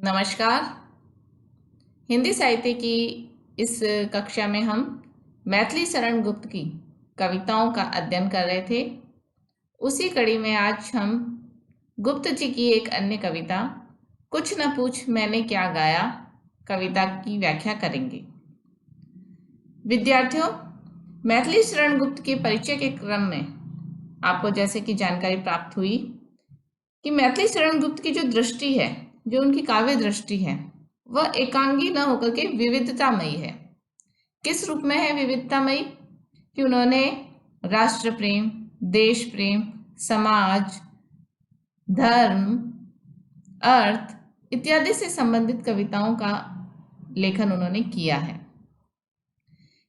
नमस्कार। हिंदी साहित्य की इस कक्षा में हम मैथिली शरण गुप्त की कविताओं का अध्ययन कर रहे थे। उसी कड़ी में आज हम गुप्त जी की एक अन्य कविता कुछ न पूछ मैंने क्या गाया कविता की व्याख्या करेंगे। विद्यार्थियों, मैथिली शरण गुप्त के परिचय के क्रम में आपको जैसे कि जानकारी प्राप्त हुई कि मैथिली शरण गुप्त की जो दृष्टि है, जो उनकी काव्य दृष्टि है, वह एकांगी न होकर के विविधतामयी है। किस रूप में है विविधतामयी? कि उन्होंने राष्ट्र प्रेम, देश प्रेम, समाज, धर्म, अर्थ इत्यादि से संबंधित कविताओं का लेखन उन्होंने किया है।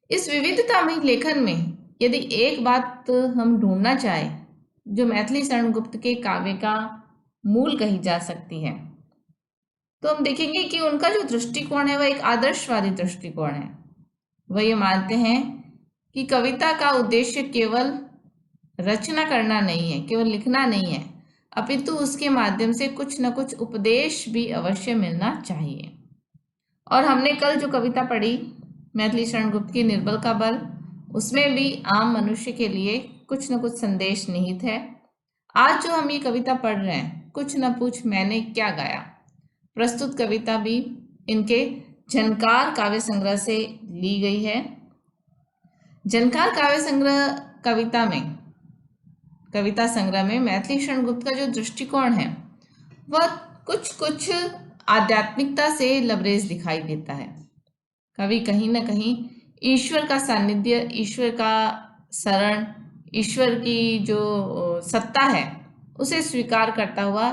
इस विविधतामयी लेखन में यदि एक बात हम ढूंढना चाहें जो मैथिली शरण गुप्त के काव्य का मूल कही जा सकती है, तो हम देखेंगे कि उनका जो दृष्टिकोण है वह एक आदर्शवादी दृष्टिकोण है। वह ये मानते हैं कि कविता का उद्देश्य केवल रचना करना नहीं है, केवल लिखना नहीं है, अपितु उसके माध्यम से कुछ न कुछ उपदेश भी अवश्य मिलना चाहिए। और हमने कल जो कविता पढ़ी मैथिली शरण गुप्त की निर्बल का बल, उसमें भी आम मनुष्य के लिए कुछ न कुछ संदेश निहित है। आज जो हम ये कविता पढ़ रहे हैं, कुछ न पूछ मैंने क्या गाया, प्रस्तुत कविता भी इनके झनकार काव्य संग्रह से ली गई है। झनकार काव्य संग्रह कविता संग्रह में मैथिली शरण गुप्त का जो दृष्टिकोण है वह कुछ आध्यात्मिकता से लबरेज दिखाई देता है। कवि कहीं ना कहीं ईश्वर का सानिध्य, ईश्वर का शरण, ईश्वर की जो सत्ता है उसे स्वीकार करता हुआ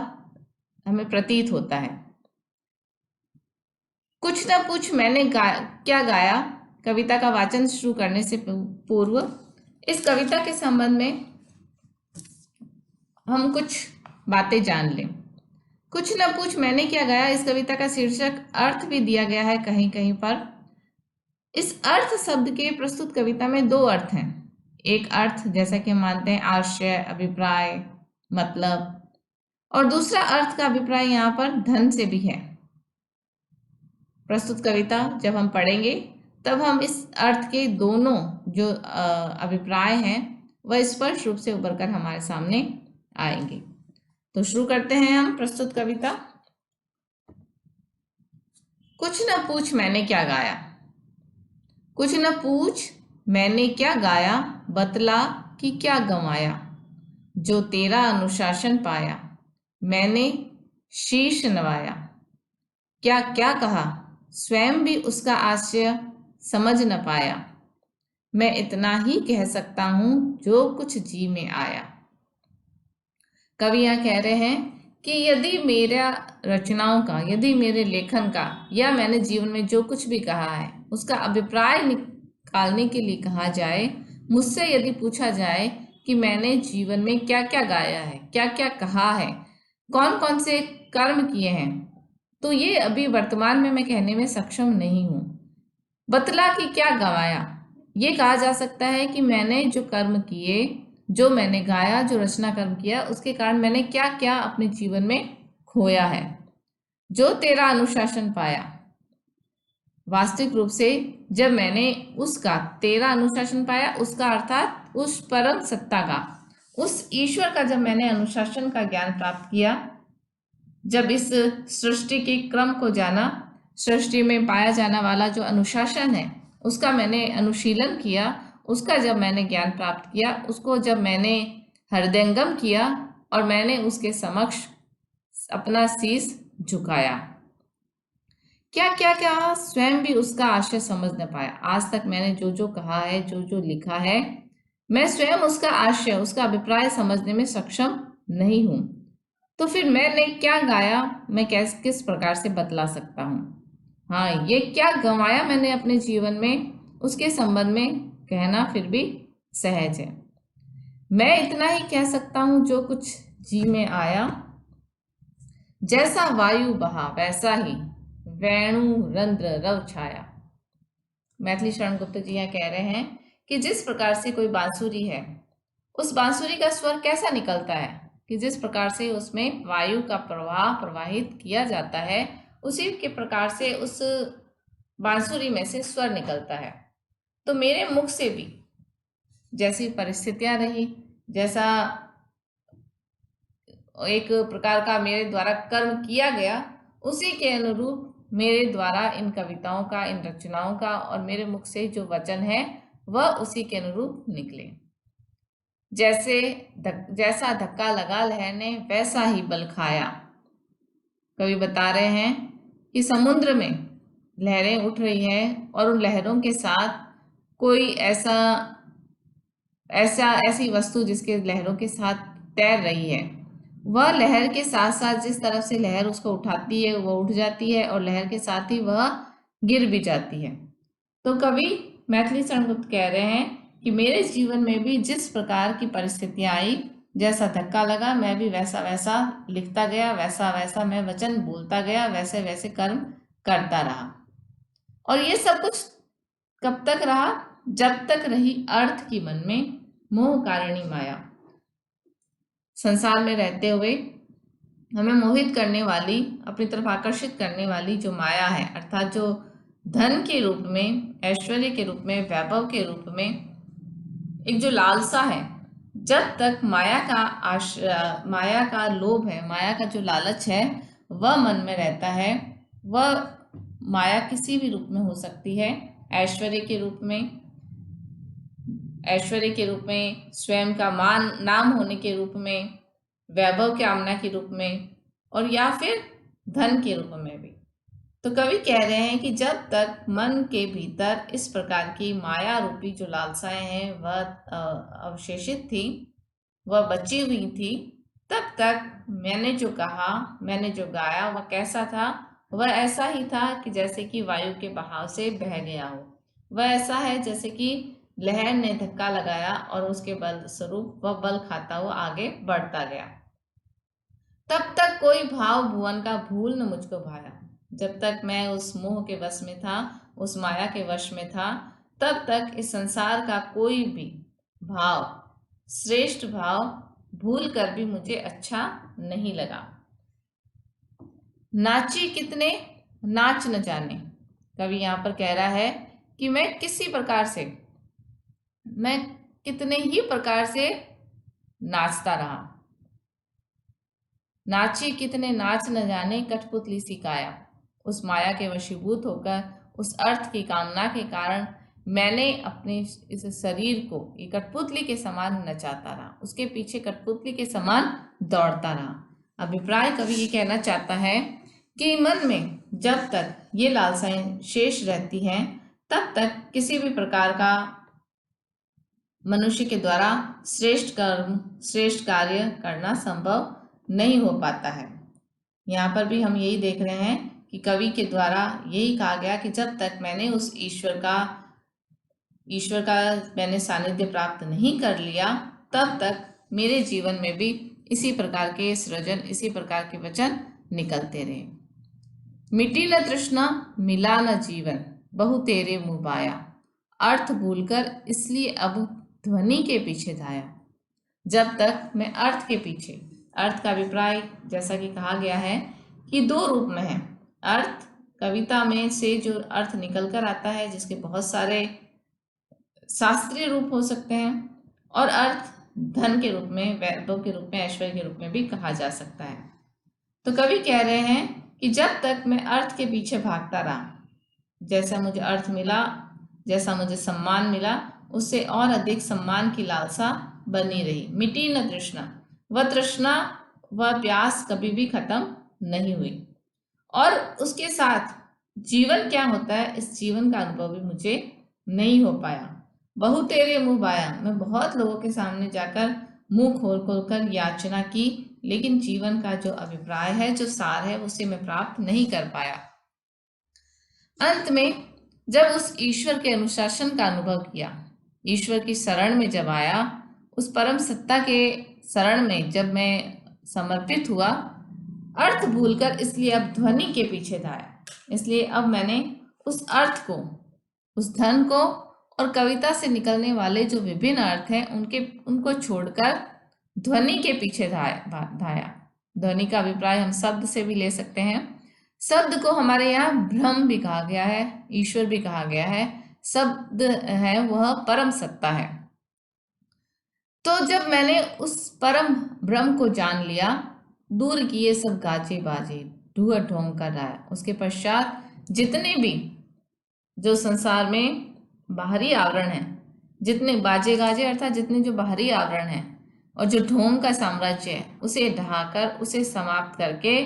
हमें प्रतीत होता है। कुछ न पूछ मैंने क्या गाया कविता का वाचन शुरू करने से पूर्व इस कविता के संबंध में हम कुछ बातें जान लें। कुछ न पूछ मैंने क्या गाया, इस कविता का शीर्षक अर्थ भी दिया गया है कहीं कहीं पर। इस अर्थ शब्द के प्रस्तुत कविता में दो अर्थ हैं। एक अर्थ जैसा कि हम मानते हैं आशय, अभिप्राय, मतलब, और दूसरा अर्थ का अभिप्राय यहाँ पर धन से भी है। प्रस्तुत कविता जब हम पढ़ेंगे तब हम इस अर्थ के दोनों जो अभिप्राय हैं वह स्पष्ट रूप से उभर कर हमारे सामने आएंगे। तो शुरू करते हैं हम प्रस्तुत कविता। कुछ न पूछ मैंने क्या गाया। कुछ न पूछ मैंने क्या गाया, बतला कि क्या गंवाया, जो तेरा अनुशासन पाया, मैंने शीश नवाया। क्या क्या कहा, स्वयं भी उसका आशय समझ न पाया, मैं इतना ही कह सकता हूं जो कुछ जी में आया। कवि यहाँ कह रहे हैं कि यदि मेरा रचनाओं का, यदि मेरे लेखन का, या मैंने जीवन में जो कुछ भी कहा है उसका अभिप्राय निकालने के लिए कहा जाए, मुझसे यदि पूछा जाए कि मैंने जीवन में क्या क्या गाया है, क्या क्या कहा है, कौन कौन से कर्म किए हैं, तो ये अभी वर्तमान में मैं कहने में सक्षम नहीं हूँ। बतला कि क्या गवाया, ये कहा जा सकता है कि मैंने जो कर्म किए, जो मैंने गाया, जो रचना कर्म किया, उसके कारण मैंने क्या क्या अपने जीवन में खोया है। जो तेरा अनुशासन पाया, वास्तविक रूप से जब मैंने उसका तेरा अनुशासन पाया, उसका अर्थात उस परम सत्ता का, उस ईश्वर का जब मैंने अनुशासन का ज्ञान प्राप्त किया, जब इस सृष्टि के क्रम को जाना, सृष्टि में पाया जाने वाला जो अनुशासन है उसका मैंने अनुशीलन किया, उसका जब मैंने ज्ञान प्राप्त किया, उसको जब मैंने हृदयंगम किया और मैंने उसके समक्ष अपना शीश झुकाया। क्या क्या क्या, स्वयं भी उसका आशय समझ न पाया। आज तक मैंने जो जो कहा है, जो जो लिखा है, मैं स्वयं उसका आशय, उसका अभिप्राय समझने में सक्षम नहीं हूं। तो फिर मैंने क्या गाया, मैं किस प्रकार से बतला सकता हूँ। हाँ, ये क्या गंवाया मैंने अपने जीवन में, उसके संबंध में कहना फिर भी सहज है। मैं इतना ही कह सकता हूँ जो कुछ जी में आया, जैसा वायु बहा वैसा ही वेणु रंध्र रव छाया। मैथिली शरण गुप्त जी यहाँ कह रहे हैं कि जिस प्रकार से कोई बांसुरी है, उस बांसुरी का स्वर कैसा निकलता है कि जिस प्रकार से उसमें वायु का प्रवाह प्रवाहित किया जाता है उसी के प्रकार से उस बांसुरी में से स्वर निकलता है। तो मेरे मुख से भी जैसी परिस्थितियां रही, जैसा एक प्रकार का मेरे द्वारा कर्म किया गया, उसी के अनुरूप मेरे द्वारा इन कविताओं का, इन रचनाओं का और मेरे मुख से जो वचन है वह उसी के अनुरूप निकले। जैसा धक्का लगा लहर ने वैसा ही बल खाया। कवि बता रहे हैं कि समुद्र में लहरें उठ रही हैं और उन लहरों के साथ कोई ऐसी वस्तु जिसके लहरों के साथ तैर रही है, वह लहर के साथ साथ जिस तरफ से लहर उसको उठाती है वह उठ जाती है और लहर के साथ ही वह गिर भी जाती है। तो कवि मैथिली शरणगुप्त कह रहे हैं कि मेरे जीवन में भी जिस प्रकार की परिस्थितियां आई, जैसा धक्का लगा मैं भी वैसा वैसा लिखता गया, वैसा वैसा मैं वचन बोलता गया, वैसे वैसे कर्म करता रहा। और ये सब कुछ कब तक रहा? जब तक रही अर्थ की मन में मोह कारिणी माया। संसार में रहते हुए हमें मोहित करने वाली, अपनी तरफ आकर्षित करने वाली जो माया है, अर्थात जो धन के रूप में, ऐश्वर्य के रूप में, वैभव के रूप में एक जो लालसा है, जब तक माया का लोभ है, माया का जो लालच है वह मन में रहता है, वह माया किसी भी रूप में हो सकती है। ऐश्वर्य के रूप में, स्वयं का मान नाम होने के रूप में, वैभव कामना के रूप में, और या फिर धन के रूप में भी। तो कवि कह रहे हैं कि जब तक मन के भीतर इस प्रकार की माया रूपी जो लालसाएं हैं वह अवशेषित थी, वह बची हुई थी, तब तक मैंने जो कहा, मैंने जो गाया वह कैसा था? वह ऐसा ही था कि जैसे कि वायु के बहाव से बह गया हो। वह ऐसा है जैसे कि लहर ने धक्का लगाया और उसके बल स्वरूप वह बल खाता हुआ आगे बढ़ता गया। तब तक कोई भाव भुवन का भूल न मुझको भाया। जब तक मैं उस मोह के वश में था, उस माया के वश में था, तब तक इस संसार का कोई भी भाव, श्रेष्ठ भाव भूल कर भी मुझे अच्छा नहीं लगा। नाची कितने नाच न जाने। कवि यहाँ पर कह रहा है कि मैं कितने ही प्रकार से नाचता रहा। नाची कितने नाच न जाने कठपुतली सी काया। उस माया के वशीभूत होकर, उस अर्थ की कामना के कारण मैंने अपने इस शरीर को ये कठपुतली के समान नचाता रहा, उसके पीछे कठपुतली के समान दौड़ता रहा। अभिप्राय कवि ये कहना चाहता है कि मन में जब तक ये लालसाएं शेष रहती हैं, तब तक किसी भी प्रकार का मनुष्य के द्वारा श्रेष्ठ कर्म, श्रेष्ठ कार्य करना संभव नहीं हो पाता है। यहाँ पर भी हम यही देख रहे हैं कि कवि के द्वारा यही कहा गया कि जब तक मैंने उस ईश्वर का मैंने सानिध्य प्राप्त नहीं कर लिया, तब तक मेरे जीवन में भी इसी प्रकार के सृजन, इसी प्रकार के वचन निकलते रहे। मिटी न तृष्णा मिला न जीवन, बहु तेरे मुँह बाया। अर्थ भूलकर इसलिए अब ध्वनि के पीछे धाया। जब तक मैं अर्थ के पीछे, अर्थ का अभिप्राय जैसा कि कहा गया है कि दो रूप में है। अर्थ कविता में से जो अर्थ निकल कर आता है, जिसके बहुत सारे शास्त्रीय रूप हो सकते हैं, और अर्थ धन के रूप में, वैभव के रूप में, ऐश्वर्य के रूप में भी कहा जा सकता है। तो कवि कह रहे हैं कि जब तक मैं अर्थ के पीछे भागता रहा, जैसा मुझे अर्थ मिला, जैसा मुझे सम्मान मिला, उससे और अधिक सम्मान की लालसा बनी रही। मिटी न तृष्णा, वह तृष्णा, वह प्यास कभी भी खत्म नहीं हुई। और उसके साथ जीवन क्या होता है, इस जीवन का अनुभव भी मुझे नहीं हो पाया। बहु तेरे मुँह बाया, मैं बहुत लोगों के सामने जाकर मुंह खोल खोल कर याचना की, लेकिन जीवन का जो अभिप्राय है, जो सार है, उसे मैं प्राप्त नहीं कर पाया। अंत में जब उस ईश्वर के अनुशासन का अनुभव किया, ईश्वर की शरण में जब आया, उस परम सत्ता के शरण में जब मैं समर्पित हुआ, अर्थ भूलकर इसलिए अब ध्वनि के पीछे धाया। इसलिए अब मैंने उस अर्थ को, उस धन को और कविता से निकलने वाले जो विभिन्न अर्थ हैं उनको छोड़कर ध्वनि के पीछे धाया। ध्वनि का अभिप्राय हम शब्द से भी ले सकते हैं। शब्द को हमारे यहाँ ब्रह्म भी कहा गया है, ईश्वर भी कहा गया है। शब्द है वह परम सत्ता है। तो जब मैंने उस परम ब्रह्म को जान लिया, दूर किए सब गाजे बाजे, ढूंढ ढोंग कर रहा है। उसके पश्चात जितने भी जो संसार में बाहरी आवरण है, जितने बाजे गाजे अर्थात जितने जो बाहरी आवरण है और जो ढोंग का साम्राज्य है, उसे ढहाकर उसे समाप्त करके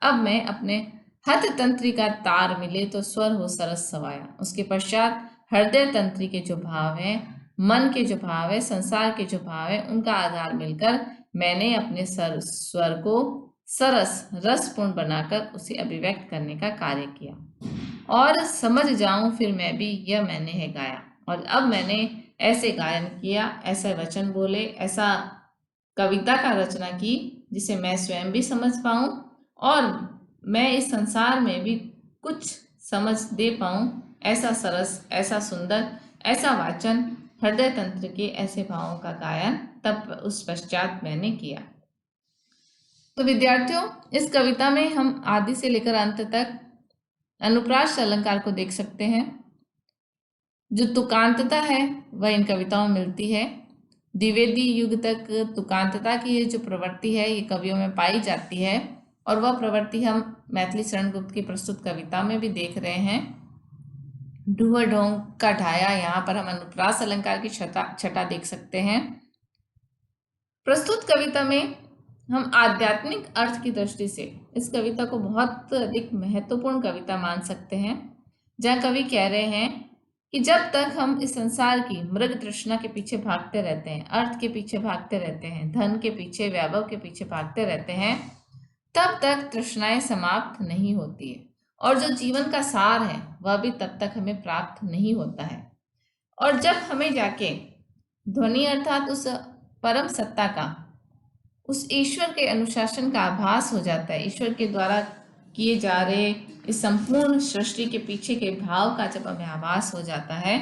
अब मैं अपने हथ तंत्री का तार मिले तो स्वर हो सरस सवाया। उसके पश्चात हृदय तंत्री के जो भाव है, मन के जो भाव है, संसार के जो भाव है, उनका आधार मिलकर मैंने अपने स्वर को सरस रसपूर्ण बनाकर उसे अभिव्यक्त करने का कार्य किया। और समझ जाऊं फिर मैं भी यह मैंने है गाया। और अब मैंने ऐसे गायन किया, ऐसे वचन बोले, ऐसा कविता का रचना की जिसे मैं स्वयं भी समझ पाऊं और मैं इस संसार में भी कुछ समझ दे पाऊं। ऐसा सरस, ऐसा सुंदर, ऐसा वाचन, हृदय तंत्र के ऐसे भावों का गायन तब उस पश्चात मैंने किया। तो विद्यार्थियों, इस कविता में हम आदि से लेकर अंत तक अनुप्रास अलंकार को देख सकते हैं। जो तुकांतता है वह इन कविताओं में मिलती है। द्विवेदी युग तक तुकांतता की ये जो प्रवृत्ति है ये कवियों में पाई जाती है और वह प्रवृत्ति हम मैथिली शरण गुप्त की प्रस्तुत कविता में भी देख रहे हैं। ढूंढ ढोंग का ढाया, यहाँ पर हम अनुप्रास अलंकार की छटा देख सकते हैं। प्रस्तुत कविता में हम आध्यात्मिक अर्थ की दृष्टि से इस कविता को बहुत अधिक महत्वपूर्ण कविता मान सकते हैं, जहाँ कवि कह रहे हैं कि जब तक हम इस संसार की मृग तृष्णा के पीछे भागते रहते हैं, अर्थ के पीछे भागते रहते हैं, धन के पीछे, वैभव के पीछे भागते रहते हैं, तब तक तृष्णाएं समाप्त नहीं होती है और जो जीवन का सार है वह भी तब तक हमें प्राप्त नहीं होता है। और जब हमें जाके ध्वनि अर्थात उस परम सत्ता का, उस ईश्वर के अनुशासन का आभास हो जाता है, ईश्वर के द्वारा किए जा रहे इस संपूर्ण सृष्टि के पीछे के भाव का जब हमें आभास हो जाता है,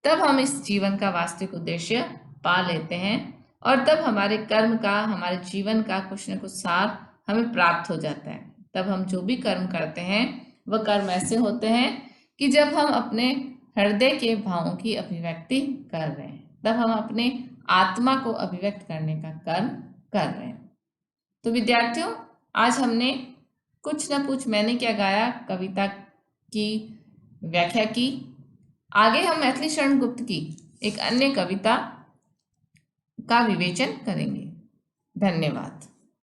तब हम इस जीवन का वास्तविक उद्देश्य पा लेते हैं और तब हमारे कर्म का, हमारे जीवन का कुछ न कुछ सार हमें प्राप्त हो जाता है। तब हम जो भी कर्म करते हैं वह कर्म ऐसे होते हैं कि जब हम अपने हृदय के भावों की अभिव्यक्ति कर रहे हैं, तब हम अपने आत्मा को अभिव्यक्त करने का कर्म कर रहे हैं। तो विद्यार्थियों, आज हमने कुछ न कुछ मैंने क्या गाया कविता की व्याख्या की। आगे हम मैथिली शरण गुप्त की एक अन्य कविता का विवेचन करेंगे। धन्यवाद।